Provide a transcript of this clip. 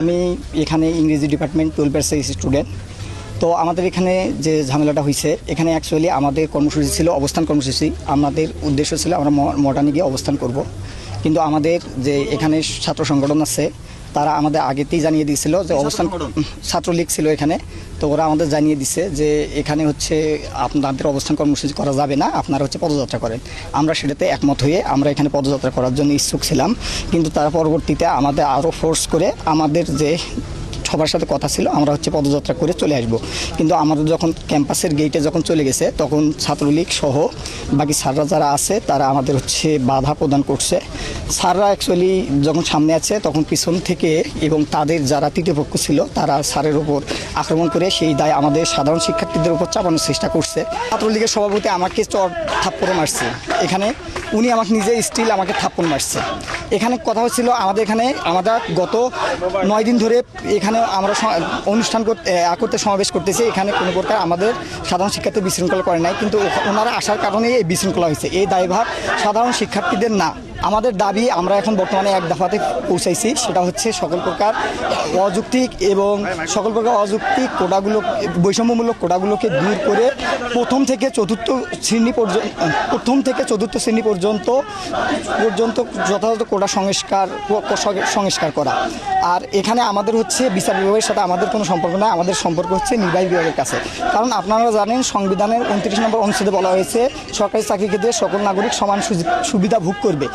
আমি এখানে ইংরেজি ডিপার্টমেন্ট 12 স্টুডেন্ট। তো আমাদের এখানে যে ঝামেলাটা হয়েছে, এখানে অ্যাকচুয়ালি আমাদের কর্মসূচি ছিল অবস্থান কর্মসূচি। আমাদের উদ্দেশ্য ছিল আমরা মডার্নে গিয়ে অবস্থান করব, কিন্তু আমাদের যে এখানে ছাত্র সংগঠন আছে তারা আমাদের আগেতেই জানিয়ে দিয়েছিল যে অবস্থান, ছাত্রলীগ ছিল এখানে। তো ওরা আমাদের জানিয়ে দিছে যে এখানে হচ্ছে আপনাদের অবস্থান কর্মসূচি করা যাবে না, আপনারা হচ্ছে পদযাত্রা করেন। আমরা সেটাতে একমত হয়ে আমরা এখানে পদযাত্রা করার জন্য ইচ্ছুক ছিলাম, কিন্তু তারা পরবর্তীতে আমাদের আরও ফোর্স করে আমাদের যে সবার সাথে কথা ছিল আমরা হচ্ছে পদযাত্রা করে চলে আসব। কিন্তু আমাদের যখন ক্যাম্পাসের গেটে যখন চলে গেছে তখন ছাত্রলীগ সহ বাকি স্যাররা যারা আছে তারা আমাদের হচ্ছে বাধা প্রদান করছে। স্যাররা অ্যাকচুয়ালি যখন সামনে আছে তখন পিছন থেকে এবং তাদের যারা তৃতীয় পক্ষ ছিল তারা স্যারের উপর আক্রমণ করে সেই দায় আমাদের সাধারণ শিক্ষার্থীদের উপর চাপানোর চেষ্টা করছে। ছাত্রলীগের সভাপতি আমাকে চর থাপ্পড় মারছে, এখানে উনি আমাকে নিজে স্টিল আমাকে থাপ্পড় মারছে। এখানে কথা হচ্ছিল আমাদের এখানে আমরা গত 9 দিন ধরে এখানে আমরা অনুষ্ঠান করতে সমাবেশ করতেছি, এখানে কোনো প্রকার আমাদের সাধারণ শিক্ষার্থী বিশৃঙ্খলা করে নাই, কিন্তু ওনারা আসার কারণে এই বিশৃঙ্খলা হয়েছে। এই দায়ভার সাধারণ শিক্ষার্থীদের না। আমাদের দাবি আমরা এখন বর্তমানে এক দফাতে পৌঁছাইছি, সেটা হচ্ছে সকল প্রকার অযৌক্তিক এবং সকল প্রকার অযৌক্তিক কোটাগুলো, বৈষম্যমূলক কোটাগুলোকে দূর করে প্রথম থেকে চতুর্থ শ্রেণী পর্যন্ত যথাযথ কোটা সংস্কার করা। আর এখানে আমাদের হচ্ছে বিচার বিভাগের সাথে আমাদের কোনো সম্পর্ক নেই, আমাদের সম্পর্ক হচ্ছে নির্বাহী বিভাগের কাছে। কারণ আপনারা জানেন সংবিধানের 29 নম্বর অনুচ্ছেদে বলা হয়েছে সরকারি চাকরির ক্ষেত্রে সকল নাগরিক সমান সুবিধা ভোগ করবে।